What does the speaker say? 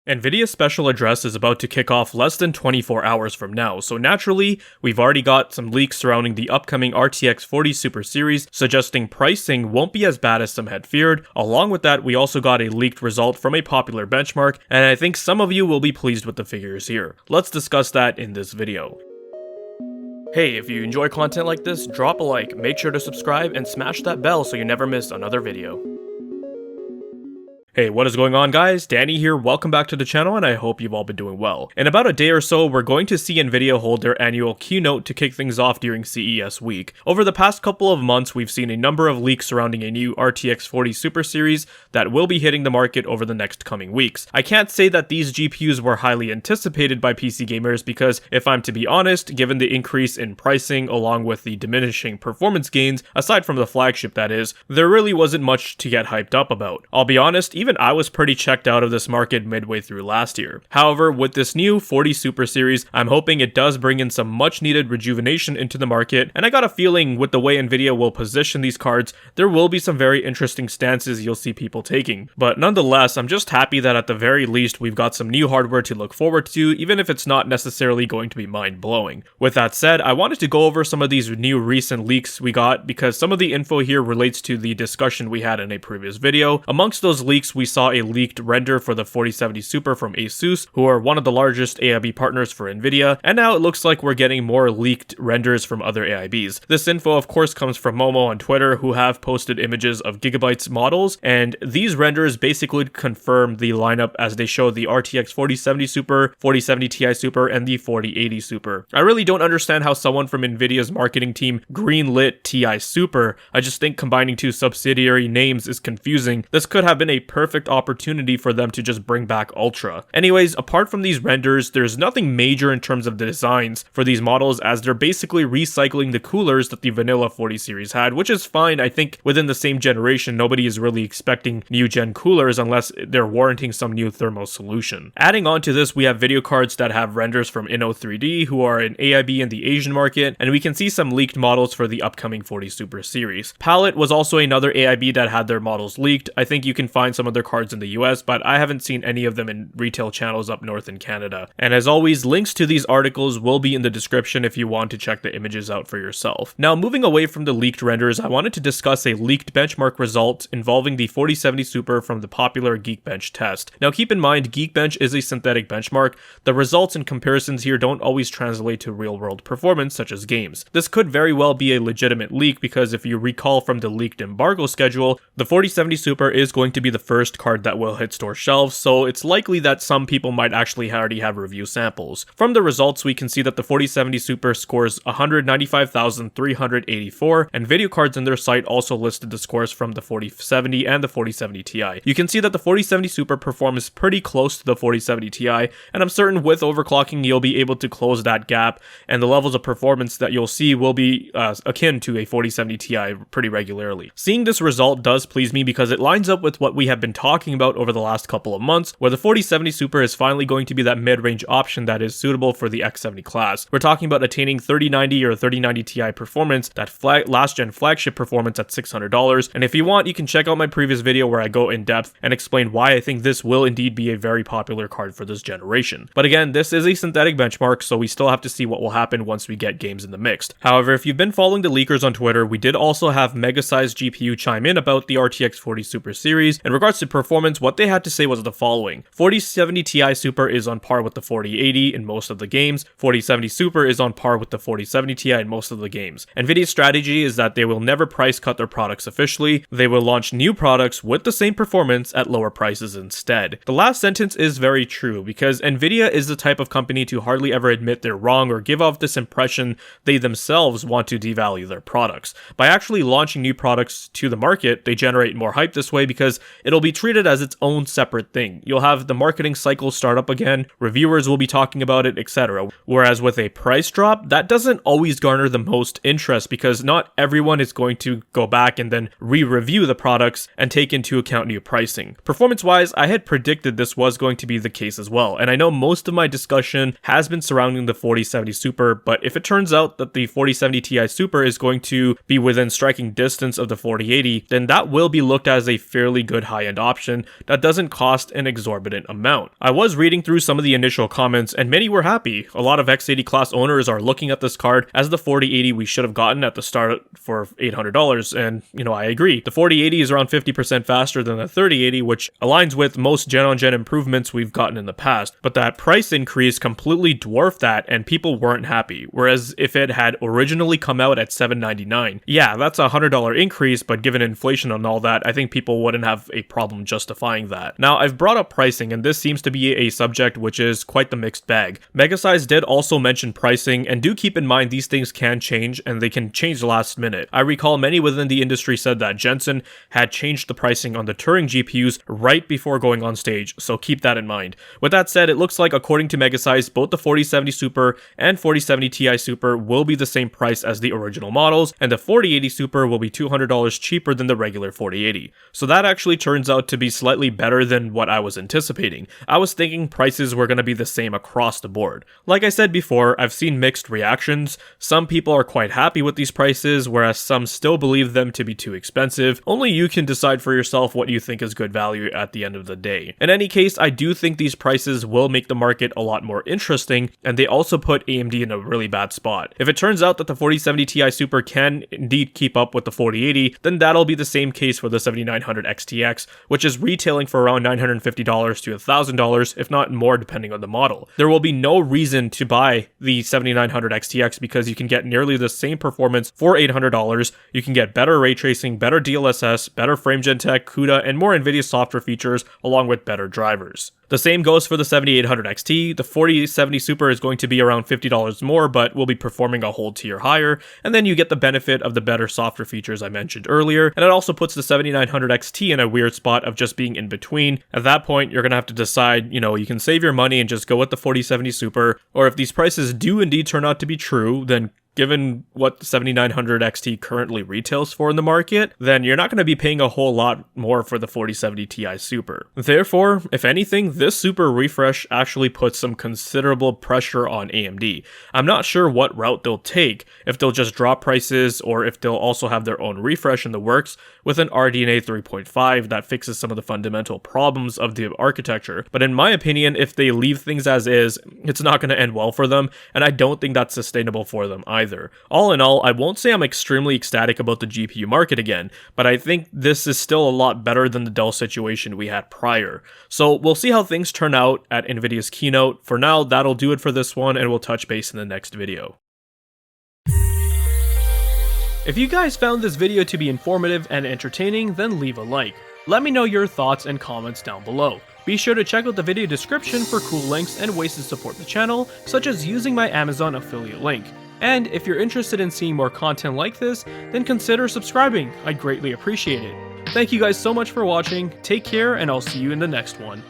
Nvidia's special address is about to kick off less than 24 hours from now, so naturally, we've already got some leaks surrounding the upcoming RTX 40 Super series, suggesting pricing won't be as bad as some had feared. Along with that, we also got a leaked result from a popular benchmark, and I think some of you will be pleased with the figures here. Let's discuss that in this video. Hey, if you enjoy content like this, drop a like, make sure to subscribe, and smash that bell so you never miss another video. Hey, what is going on, guys? Danny here, welcome back to the channel, and I hope you've all been doing well. In about a day or so, we're going to see Nvidia hold their annual keynote to kick things off during CES week. Over the past couple of months, we've seen a number of leaks surrounding a new RTX 40 Super series that will be hitting the market over the next coming weeks. I can't say that these GPUs were highly anticipated by PC gamers because, if I'm to be honest, given the increase in pricing along with the diminishing performance gains, aside from the flagship that is, there really wasn't much to get hyped up about. I'll be honest, even I was pretty checked out of this market midway through last year. However, with this new 40 Super series, I'm hoping it does bring in some much needed rejuvenation into the market, and I got a feeling with the way Nvidia will position these cards, there will be some very interesting stances you'll see people taking. But nonetheless, I'm just happy that at the very least we've got some new hardware to look forward to, even if it's not necessarily going to be mind-blowing. With that said, I wanted to go over some of these new recent leaks we got because some of the info here relates to the discussion we had in a previous video. Amongst those leaks, we saw a leaked render for the 4070 Super from ASUS, who are one of the largest AIB partners for Nvidia, and now it looks like we're getting more leaked renders from other AIBs. This info of course comes from Momo on Twitter, who have posted images of Gigabyte's models, and these renders basically confirm the lineup as they show the RTX 4070 Super, 4070 Ti Super, and the 4080 Super. I really don't understand how someone from Nvidia's marketing team greenlit Ti Super. I just think combining two subsidiary names is confusing. This could have been a perfect opportunity for them to just bring back Ultra. Anyways, apart from these renders, there's nothing major in terms of the designs for these models, as they're basically recycling the coolers that the vanilla 40 series had, which is fine. I think within the same generation, nobody is really expecting new gen coolers unless they're warranting some new thermal solution. Adding on to this, we have video cards that have renders from Inno3D, who are an AIB in the Asian market, and we can see some leaked models for the upcoming 40 Super series. Palette was also another AIB that had their models leaked. I think you can find some of their cards in the US, but I haven't seen any of them in retail channels up north in Canada. And as always, links to these articles will be in the description if you want to check the images out for yourself. Now, moving away from the leaked renders, I wanted to discuss a leaked benchmark result involving the 4070 Super from the popular Geekbench test. Now, keep in mind, Geekbench is a synthetic benchmark. The results and comparisons here don't always translate to real-world performance, such as games. This could very well be a legitimate leak because if you recall from the leaked embargo schedule, the 4070 Super is going to be the first card that will hit store shelves, so it's likely that some people might actually already have review samples. From the results, we can see that the 4070 Super scores 195,384, and video cards in their site also listed the scores from the 4070 and the 4070 Ti. You can see that the 4070 Super performs pretty close to the 4070 Ti, and I'm certain with overclocking you'll be able to close that gap, and the levels of performance that you'll see will be akin to a 4070 Ti pretty regularly. Seeing this result does please me because it lines up with what we have been talking about over the last couple of months, where the 4070 Super is finally going to be that mid-range option that is suitable for the X70 class. We're talking about attaining 3090 or 3090 Ti performance, that last-gen flagship performance at $600, and if you want, you can check out my previous video where I go in depth and explain why I think this will indeed be a very popular card for this generation. But again, this is a synthetic benchmark, so we still have to see what will happen once we get games in the mix. However, if you've been following the leakers on Twitter, we did also have Mega-Size GPU chime in about the RTX 40 Super series. In regards to performance, what they had to say was the following: 4070 Ti Super is on par with the 4080 in most of the games. 4070 Super is on par with the 4070 Ti in most of the games. Nvidia's strategy is that they will never price cut their products officially. They will launch new products with the same performance at lower prices instead. The last sentence is very true because Nvidia is the type of company to hardly ever admit they're wrong or give off this impression they themselves want to devalue their products. By actually launching new products to the market, they generate more hype this way because it'll be treated as its own separate thing. You'll have the marketing cycle start up again, reviewers will be talking about it, etc. Whereas with a price drop, that doesn't always garner the most interest because not everyone is going to go back and then re-review the products and take into account new pricing. Performance-wise, I had predicted this was going to be the case as well, and I know most of my discussion has been surrounding the 4070 Super, but if it turns out that the 4070 Ti Super is going to be within striking distance of the 4080, then that will be looked at as a fairly good high-end option that doesn't cost an exorbitant amount. I was reading through some of the initial comments and many were happy. A lot of X80 class owners are looking at this card as the 4080 we should have gotten at the start for $800, and I agree. The 4080 is around 50% faster than the 3080, which aligns with most gen-on-gen improvements we've gotten in the past, but that price increase completely dwarfed that and people weren't happy, whereas if it had originally come out at $799, yeah, that's a $100 increase, but given inflation and all that, I think people wouldn't have a problem justifying that. Now, I've brought up pricing, and this seems to be a subject which is quite the mixed bag. Megasize did also mention pricing, and do keep in mind these things can change, and they can change last minute. I recall many within the industry said that Jensen had changed the pricing on the Turing GPUs right before going on stage, so keep that in mind. With that said, it looks like according to Megasize, both the 4070 Super and 4070 Ti Super will be the same price as the original models, and the 4080 Super will be $200 cheaper than the regular 4080. So that actually turns out to be slightly better than what I was anticipating. I was thinking prices were going to be the same across the board. Like I said before, I've seen mixed reactions. Some people are quite happy with these prices, whereas some still believe them to be too expensive. Only you can decide for yourself what you think is good value at the end of the day. In any case, I do think these prices will make the market a lot more interesting, and they also put AMD in a really bad spot. If it turns out that the 4070 Ti Super can indeed keep up with the 4080, then that'll be the same case for the 7900 XTX, which is retailing for around $950 to $1,000, if not more depending on the model. There will be no reason to buy the 7900 XTX because you can get nearly the same performance for $800. You can get better ray tracing, better DLSS, better FrameGen tech, CUDA, and more Nvidia software features along with better drivers. The same goes for the 7800 XT. The 4070 Super is going to be around $50 more, but will be performing a whole tier higher, and then you get the benefit of the better software features I mentioned earlier, and it also puts the 7900 XT in a weird spot of just being in between. At that point, you're going to have to decide, you can save your money and just go with the 4070 Super, or if these prices do indeed turn out to be true, then given what the 7900 XT currently retails for in the market, then you're not going to be paying a whole lot more for the 4070 Ti Super. Therefore, if anything, this Super refresh actually puts some considerable pressure on AMD. I'm not sure what route they'll take, if they'll just drop prices or if they'll also have their own refresh in the works with an RDNA 3.5 that fixes some of the fundamental problems of the architecture. But in my opinion, if they leave things as is, it's not going to end well for them, and I don't think that's sustainable for them either. All in all, I won't say I'm extremely ecstatic about the GPU market again, but I think this is still a lot better than the Dell situation we had prior. So we'll see how things turn out at Nvidia's keynote. For now, that'll do it for this one, and we'll touch base in the next video. If you guys found this video to be informative and entertaining, then leave a like. Let me know your thoughts and comments down below. Be sure to check out the video description for cool links and ways to support the channel, such as using my Amazon affiliate link. And if you're interested in seeing more content like this, then consider subscribing. I'd greatly appreciate it. Thank you guys so much for watching, take care, and I'll see you in the next one.